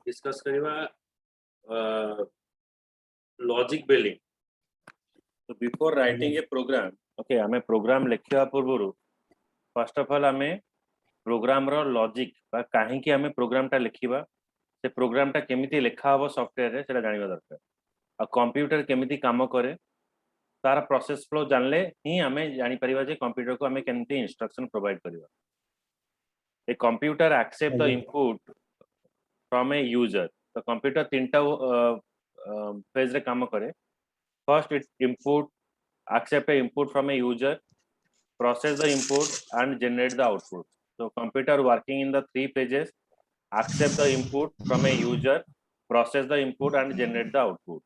Discuss करिवा logic building. तो before writing a program, okay, हमें प्रोग्राम लिखिया पूर्व फर्स्ट ऑफ ऑल हमें प्रोग्राम रो लॉजिक बा काहे कि हमें प्रोग्राम टा लिखिबा, से प्रोग्राम टा केमिति लिखा हबो सॉफ्टवेयर रे सेटा जानिबा दरकार। आ कंप्यूटर केमिति काम करे तार प्रोसेस फ्लो जानले ही हमें जानि परिबा जे कंप्यूटर को हमें केमिति इंस्ट्रक्शन प्रोवाइड करिबा। A computer accept the input from a user. तो कंप्यूटर तीनटा फेज रे काम करे। First it input accept a input from a user, process the input and generate the output. So computer working in the three phases: accept the input from a user, process the input and generate the output.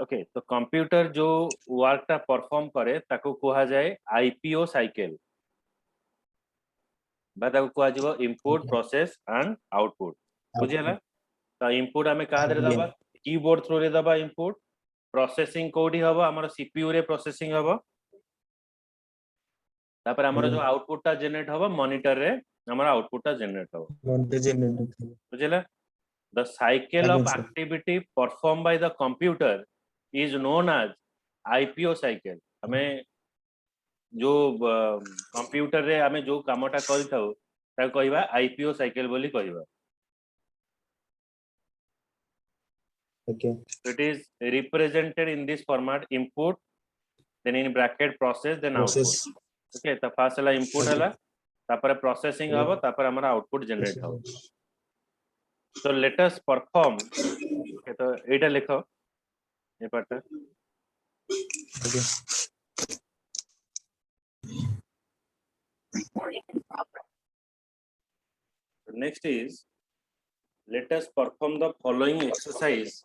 Okay, तो computer जो work टा perform करे ताको कहा जाए IPO cycle, बा ताको कहा जीवो इनपुट प्रोसेस एंड आउटपुट। बुझियला? तो इनपुट हमें कहा दे दबा कीबोर्ड थ्रू रे दबा इनपुट, प्रोसेसिंग कोडी हबो हमर सीपीयू रे प्रोसेसिंग हबो, तापर हमर जो आउटपुट टा जनरेट हबो मॉनिटर रे हमर आउटपुट टा जनरेट हबो। बुझियला? The cycle of activity performed by the computer is known as IPO cycle. हमें जो कंप्यूटर रे हमें जो कामटा करि थाउ ता कहबा आईपीओ साइकिल बोली कहबा। Okay. It is represented in this format: input, then in bracket process, then output. Okay, तो फर्स्ट वाला इनपुट हला, तापर प्रोसेसिंग हबो, तापर हमर आउटपुट जनरेट हबो। तो लेट अस परफॉर्म। ओके, तो एटा लिखो ये part. Okay. Next is, let us perform the following exercise.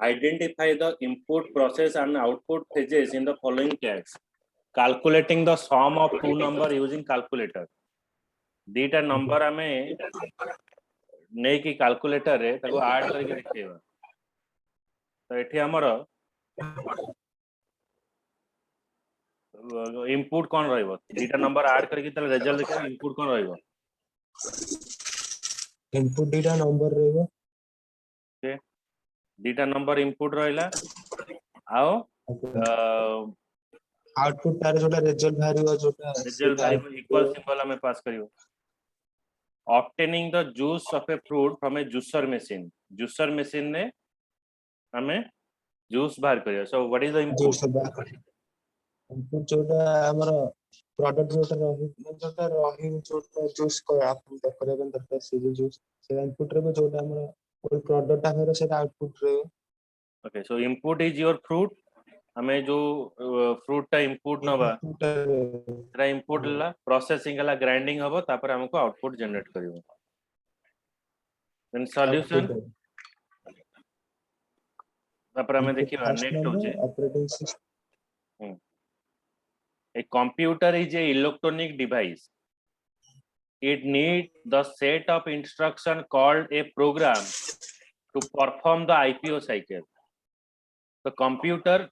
Identify the input, process and output phases in the following tags. Calculating the sum of two number using calculator. दीटा number हमें नहीं कि calculator रे ताको add करके देखिएगा। तो एठी हमर इनपुट कोन रहइबो, दीटा नंबर ऐड करके त रिजल्ट देखिए इनपुट कोन रहइबो। इनपुट डेटा नंबर रहेगा। ओके, दीटा नंबर इनपुट रहइला आओ आउटपुट तार जोटा रिजल्ट भारिबो, जोटा रिजल्ट भारिबो इक्वल सिंबल हमें पास करियो। Obtaining the juice of a fruit from a juicer machine. Juicer machine ने हमें जूस बाहर करियो। So what is the input? Input जोटा हमर प्रोडक्ट जोटा रही जोटा जूस को आप करबन दरकार से जूस से इनपुट रे जोटा हमर कोई प्रोडक्ट आमेर से आउटपुट रे। Okay, so input is your fruit. हमें जो फ्रूट टा इनपुट नबा तेरा इनपुट ला प्रोसेसिंग ला ग्राइंडिंग हबो, तापर हमको आउटपुट जनरेट करियो। देन सॉल्यूशन तापर हमें देखियो नेक्स्ट हो जे operating system. A computer is a electronic device. It needs the set of instruction called a program to perform the IPO cycle. The computer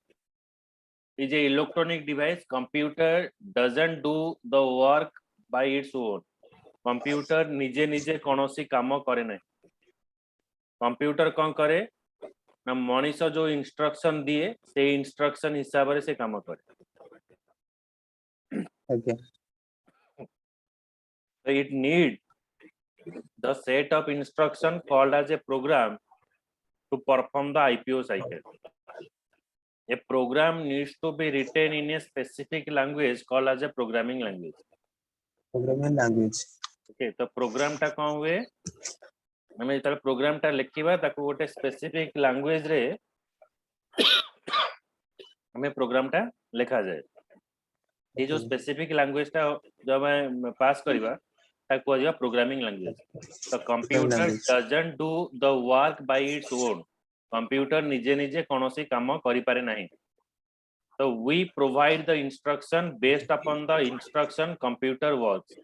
is a electronic device. Computer doesn't do the work by its own. Computer निजे निजे कौनसी काम करे नहीं। Computer कौन करे ना मनीष जो इंस्ट्रक्शन दिए से इंस्ट्रक्शन हिसाब से काम करे। Okay. So it needs the set of instruction called as a program to perform the IPO cycle. A program needs to be written in a specific language called as a programming language. Programming language. Okay, तो programme टा कौन हुए हमें इतना programme टा लिखिबा ताको गोटे specific language रे हमें प्रोग्राम टा लिखा जाए। ये जो स्पेसिफिक लैंग्वेज टा जब मैं पास करिबा ताको आजिबा प्रोग्रामिंग लैंग्वेज। तो computer doesn't do the work by its own. Computer निजे निजे कोनोसी काम करि पारे नाही। तो we provide the instruction based upon the instruction computer works.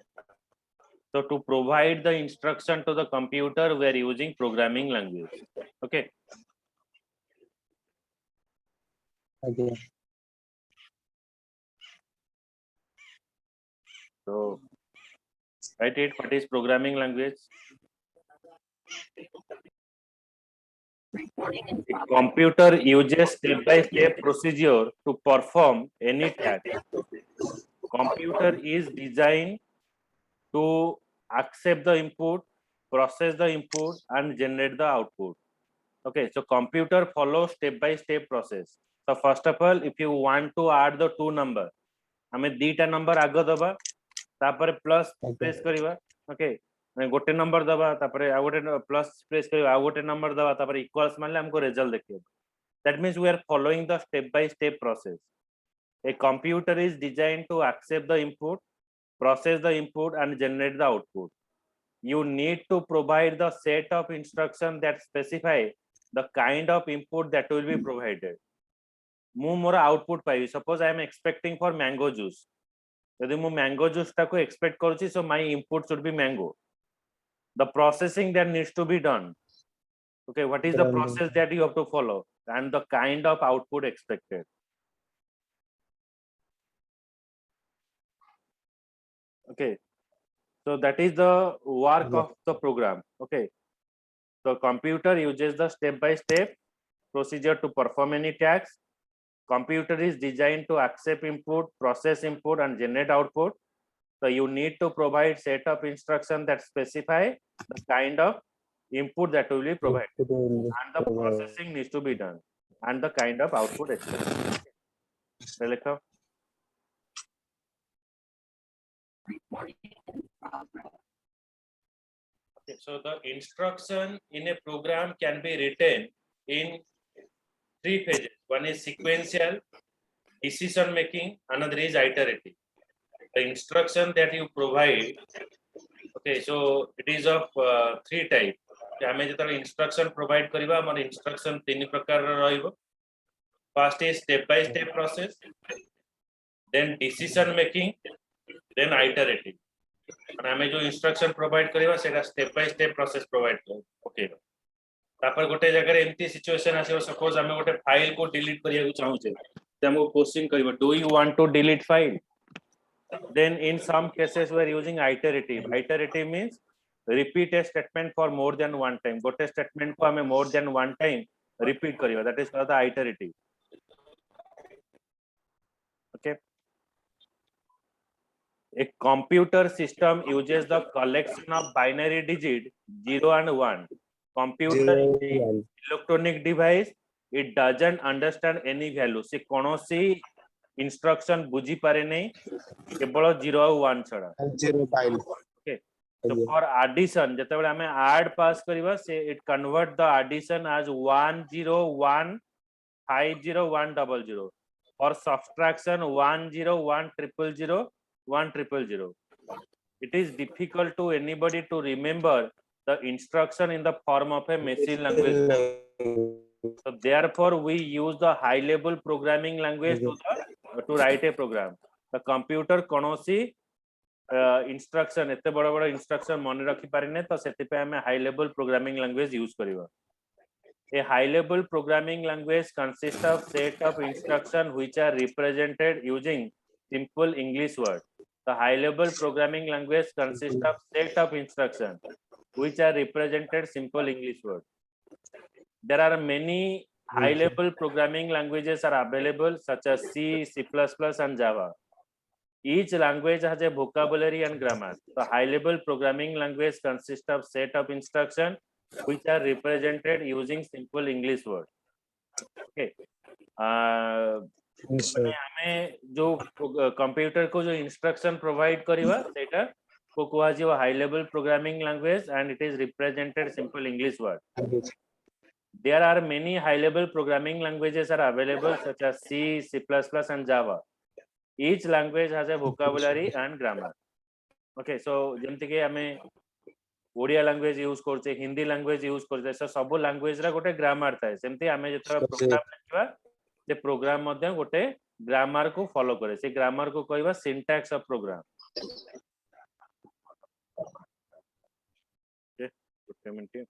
So to provide the instruction to the computer, we are using programming language. Okay. Okay. So Write it. What is programming language? A computer uses step-by-step procedure to perform any task. Computer is designed to accept the input, process the input, and generate the output. Okay, so computer follows step-by-step process. So first of all, if you want to add the two number, हमें दीटा number आग दबा तापर plus press करिवा okay गोटे number दबा तापर आ गोटे plus press करिवा आ गोटे number दबा तापर इक्वल्स मानले हमको रिजल्ट देखियो that means we are following the step by step process a computer is designed to accept the input process the input and generate the output. You need to provide the set of instructions that specify the kind of input that will be provided. ମୁଁ ମୋର output ପାଇବି suppose I am expecting for mango juice ଯଦି ମୁଁ mango juice ଟାକୁ expect କରୁଛି so my input should be mango. The processing that needs to be done, okay, what is the process that you have to follow and the kind of output expected. Okay, so that is the work of the program. Okay, the computer uses the step by step procedure to perform any task. Computer is designed to accept input, process input, and generate output. So you need to provide set of instructions that specify the kind of input that will be provided and the processing needs to be done and the kind of output expected. Relekha? Okay, so the instruction in a program can be written in three phases. One is sequential, decision making, another is iterative. The instruction that you provide, okay, so it is of three types. आमे जेतले instruction provide करिबा हमर instruction तीन प्रकार रहइबो. First is step by step process, then decision making, then iterative. and आमे जो instruction provide करिबा सेटा step by step process provide okay. तापर गोटे जगह एमती सिचुएशन आसे सपोज आमे गोटे फाइल को डिलीट करिया को चाहूचे त हमको क्वेश्चन करिबो do you want to delete file. Then in some cases we are using iterative. Iterative means repeat a statement for more than one time. गोटे statement को हमें more than one time repeat करिबा, that is called the iterative. Okay, a computer system uses the collection of binary digit 0 and 1. Computer is an electronic device, it doesn't understand any value. से कोनोसी instruction बुझी पारे नहीं केवल 0 और 1 छड़ा. Okay, so for addition जेतेबेले हमें add pass करिबा से it convert the addition as 101501000. For subtraction 101001000. It is difficult to anybody to remember the instruction in the form of a machine language. So therefore we use the high level programming language to write a program. The computer konosi instruction एते बड़ा बड़ा instruction मन रखी पारिने तो सेति पे हमें high level programming language use करिबा. A high level programming language consists of set of instructions which are represented using simple English words. The high level programming language consists of set of instructions which are represented simple English words. There are many high level programming languages are available such as C, C++ and Java. Each language has a vocabulary and grammar. The high level programming language consists of set of instructions which are represented using simple English words. Okay. हमें जो computer को जो instruction provide करिवा सेटा को कुआ जो high level programming language and it is represented simple English word. There are many high level programming languages are available such as C, C++ and Java. Each language has a vocabulary and grammar. Okay, so जेमति के हमें Odia language use करछे, Hindi language use करछे, से सब language रा गोटे grammar थाए. सेमति हमें जेतरा प्रोग्राम लिखबा से प्रोग्राम मध्ये गोटे ग्रामर को फॉलो करे. से ग्रामर को कहबा syntax of program. Okay, good minute.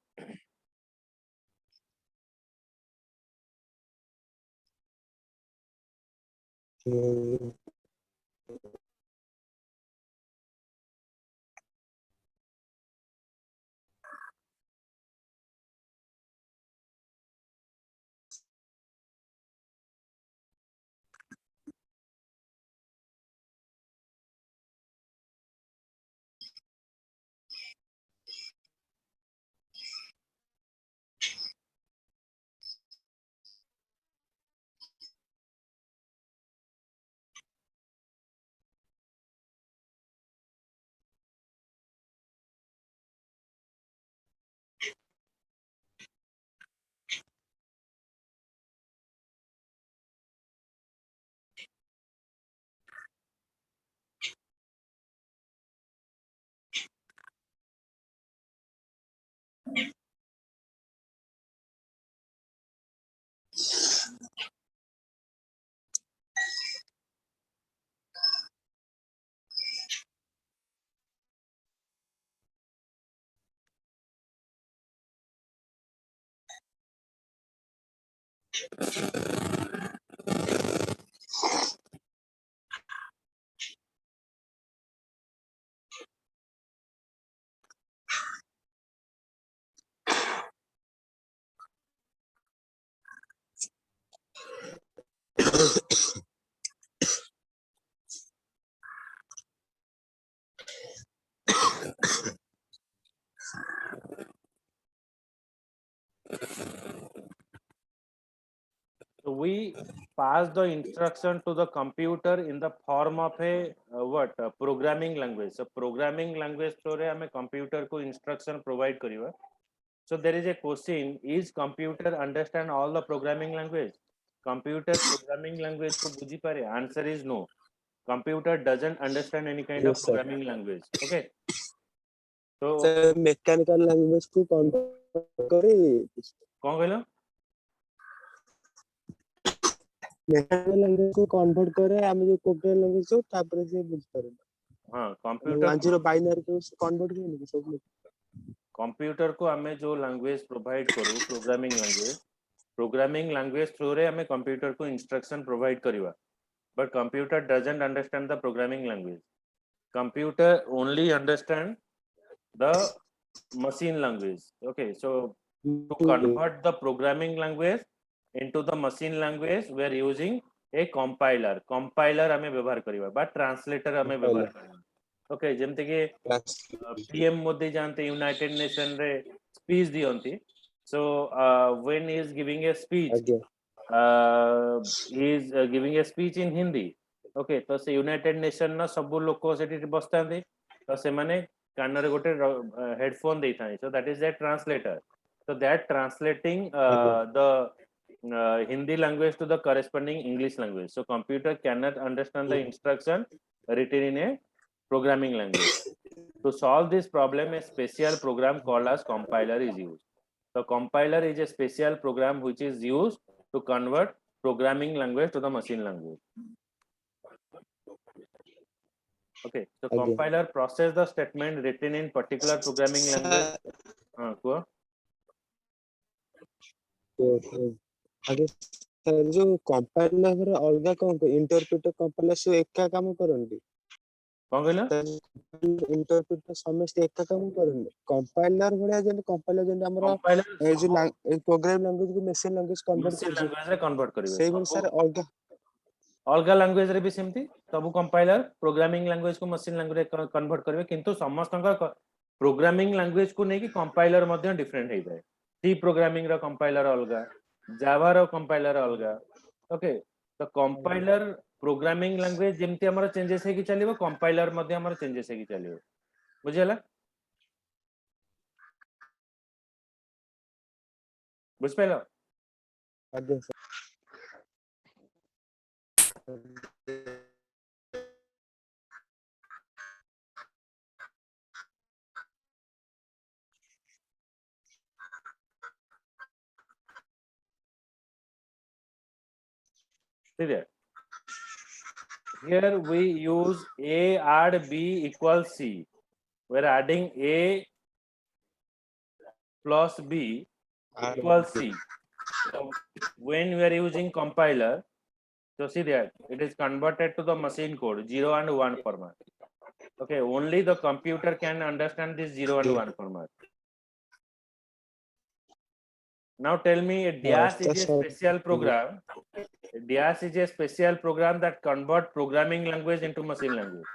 So we pass the instruction to the computer in the form of a programming language. So programming language through रे हमें computer को instruction provide करिवा. So there is a question: is computer understand all the programming language? Computer programming language को बुझी पारे? Answer is no. Computer doesn't understand any kind of Yes, sir. programming language. Okay. So mechanical language को convert करी कौन कहलो? Mechanical language को convert करे हम जो कंप्यूटर लैंग्वेज हो तापर से बुझ पारे हाँ, कंप्यूटर 10 बाइनरी को कन्वर्ट करनी सब लोग कंप्यूटर को हमें जो लैंग्वेज प्रोवाइड करू प्रोग्रामिंग लैंग्वेज थ्रू रे हमें कंप्यूटर को इंस्ट्रक्शन प्रोवाइड करिवा. But computer doesn't understand the programming language. Computer only understand the machine language. Okay, so to convert the programming language into the machine language, we are using a compiler. Compiler हमें व्यवहार करिवा, but translator हमें व्यवहार करिवा. Okay, जेमते के PM Modi जानते United nation रे speech दियंती. So when he is giving a speech, he is giving a speech in Hindi. Okay, तो से United nation ना सब लोग सेठी बसतांती तो से माने कानरे गोटे headphone देइथाई. So that is a translator. So that translating the Hindi language to the corresponding English language. So computer cannot understand the instruction written in a programming language. To solve this problem, a special program called as compiler is used. The compiler is a special program which is used to convert programming language to the machine language. Okay, so compiler process the statement written in particular programming language. Cool. आगे sir जो compiler रे अलगा कोन को interpreter compiler से एका काम करंदी कौन कहला? इंटरप्रेटर समस्त एका काम करंदी कंपाइलर भलिया जे कंपाइलर जे हमरा कंपाइलर ए जो प्रोग्राम लैंग्वेज को मशीन लैंग्वेज कन्वर्ट करिवे. सेही अनुसार अलगा लैंग्वेज रे भी सेमती सब कंपाइलर प्रोग्रामिंग लैंग्वेज को मशीन लैंग्वेज कन्वर्ट करिवे किंतु समस्त प्रोग्रामिंग लैंग्वेज को नहीं कि कंपाइलर मध्ये डिफरेंट हे जाए. सी प्रोग्रामिंग रो कंपाइलर अलगा, जावा रो कंपाइलर अलगा. ओके, तो कंपाइलर प्रोग्रामिंग लैंग्वेज जेमती हमर चेंजेस हे कि चलिबो कंपाइलर मध्ये हमर चेंजेस हे कि चलिबो. बुझियला? बुझ पाइलो? आगे See there. Here we use A add B equals C. We are adding A plus B equals C. So when we are using compiler, so see that it is converted to the machine code 0 and 1 format. Okay, only the computer can understand this 0 and 1 format. Now tell me, a DAS is a special program. DAS is a special program that convert programming language into machine language.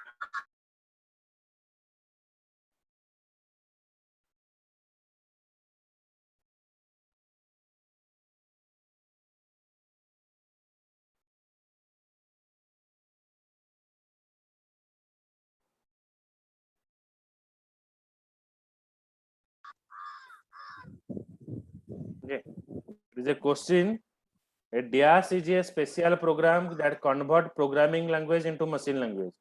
Okay, there is a question. A DAS is a special program that convert programming language into machine language.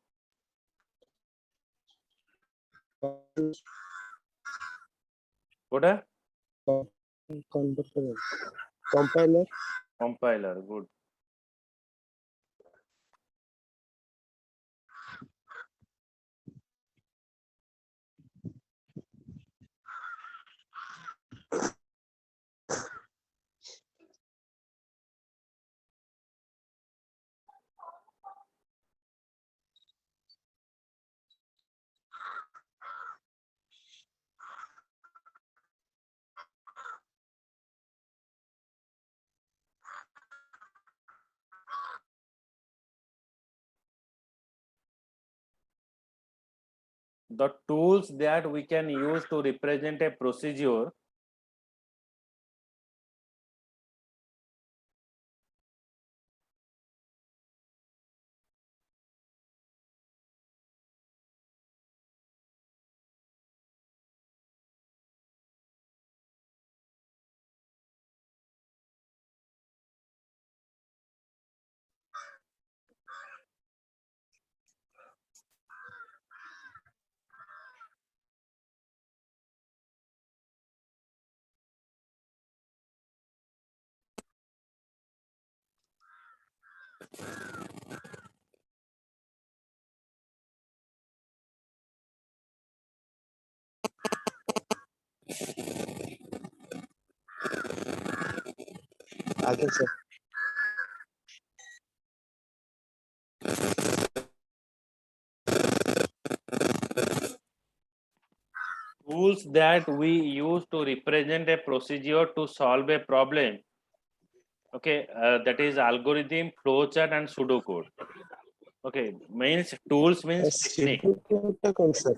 What? Compiler. Compiler, good. the tools that we can use to represent a procedure आगे sir tools that we use to represent a procedure to solve a problem. Okay, that is algorithm, flowchart, and pseudocode. Okay, means tools means technique. Sidhu कौन sir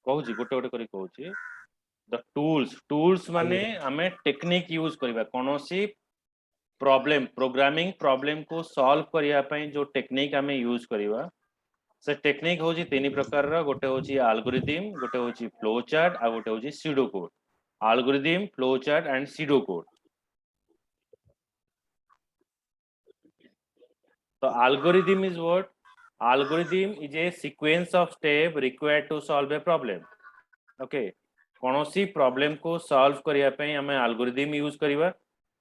कहूची गोटे गोटे करी कहूची the tools माने हमें technique use करिबा कोनोसी problem programming problem को solve करिया पई जो टेक्निक हमें यूज करिबा से टेक्निक होची तीन प्रकार रो गोटे होची एल्गोरिथम गोटे होची फ्लो चार्ट आ गोटे होची SIDO code algorithm flow chart and SIDO code so algorithm is what algorithm is a sequence of steps required to solve a problem okay कोनोसी प्रॉब्लम को सॉल्व करिया पई हमें एल्गोरिथम यूज करिबा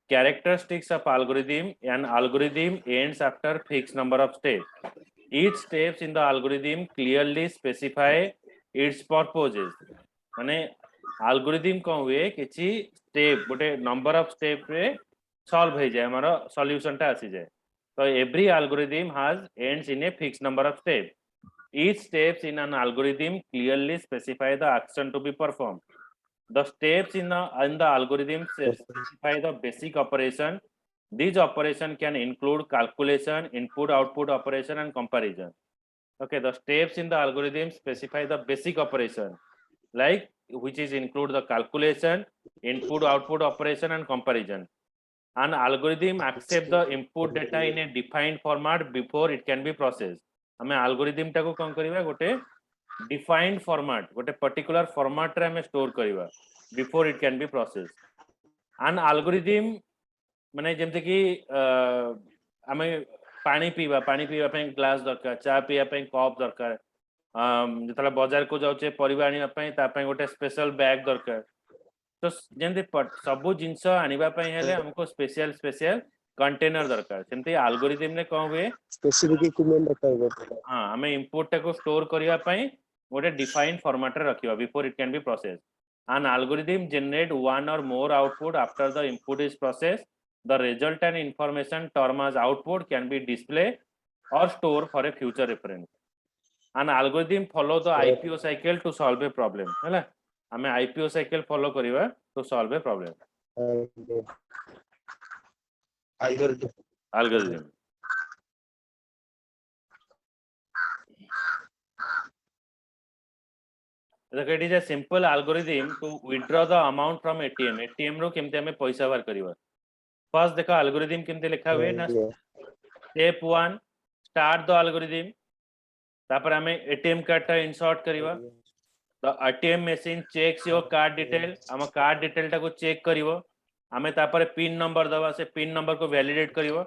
characteristics of algorithm an algorithm ends after fixed number of steps each steps in the algorithm clearly specify its purposes माने algorithm को हुए किछि स्टेप गोटे नंबर ऑफ स्टेप रे सॉल्व हो जाए हमारा सॉल्यूशन टा आसी जाए तो every algorithm has ends in a fixed number of steps each steps in an algorithm clearly specify the action to be performed the steps in the algorithm specify the basic operation these operation can include calculation input output operation and comparison okay the steps in the algorithm specify the basic operation like which is include the calculation input output operation and comparison an algorithm accept the input data in a defined format before it can be processed हमें algorithm टाको कौन करिवा गोटे defined format गोटे particular format रे हमें store करिवा before it can be processed an algorithm माने जेमते कि हमें पानी पीवा पे ग्लास दरकार चा पीवा पे कप दरकार जतला बाजार को जाउचे परिबा आनिबा पे ता पे गोटे स्पेशल बैग दरकार तो जेमते सब जिंस आनिबा पे हेले हमको स्पेशल कंटेनर दरकार सेमते एल्गोरिथम ने कोन हुए स्पेसिफिक इक्विपमेंट दरकार हां हमें इंपुट टाको स्टोर करिया पे गोटे डिफाइंड फॉर्मेट रे रखिबा before it can be process an algorithm generate one or more output after the input is processed the resultant information termed as output can be displayed or stored for a future reference an algorithm follow the IPO cycle to solve a problem हैला हमें IPO cycle follow करिवा to solve a problem algorithm it is a simple algorithm to withdraw the amount from ATM रो केमते हमें पैसा बाहर करिवा first देखा algorithm केमते लिखा हुए ना step 1 start the algorithm तापर हमें ATM कार्ड टा इंसर्ट करिवा the ATM machine checks your card detail हम कार्ड डिटेल टा को चेक करिवो हमें तापर पिन नंबर दवा से पिन नंबर को वैलिडेट करिवो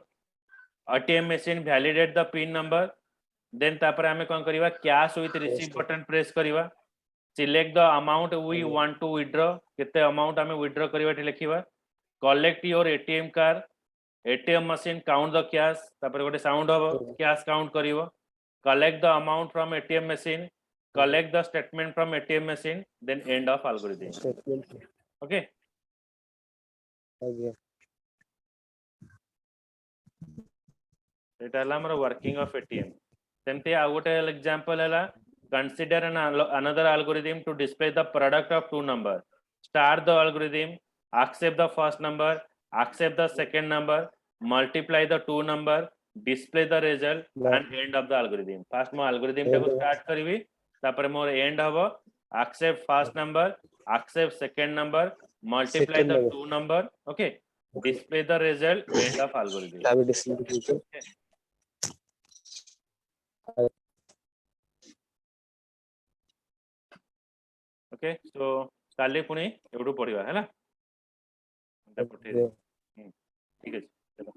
ATM machine validate the pin number then तापर हमें कोन करिवा cash with receive button press करिवा select the amount we want to withdraw केते अमाउंट हमें withdraw करिवा ठी लिखिवा collect your ATM card ATM machine count the cash तापर गोटे साउंड हो cash count करिवो collect the amount from ATM machine collect the statement from ATM machine then end of algorithm okay एटा हला हमर working of ATM सेमते आ गोटे example हला consider another algorithm to display the product of two numbers start the algorithm accept the first number accept the second number multiply the two number display the result and end of the algorithm first mo algorithm टाको start करिवि तापर more and हबो accept first number, accept second number, multiply Second the number. two number, okay, display the result, end of algorithm. ତା ବି display କରୁଛୁ। Okay, so काली पुणी एवढू पढ़िवा है ना ठीक है चलो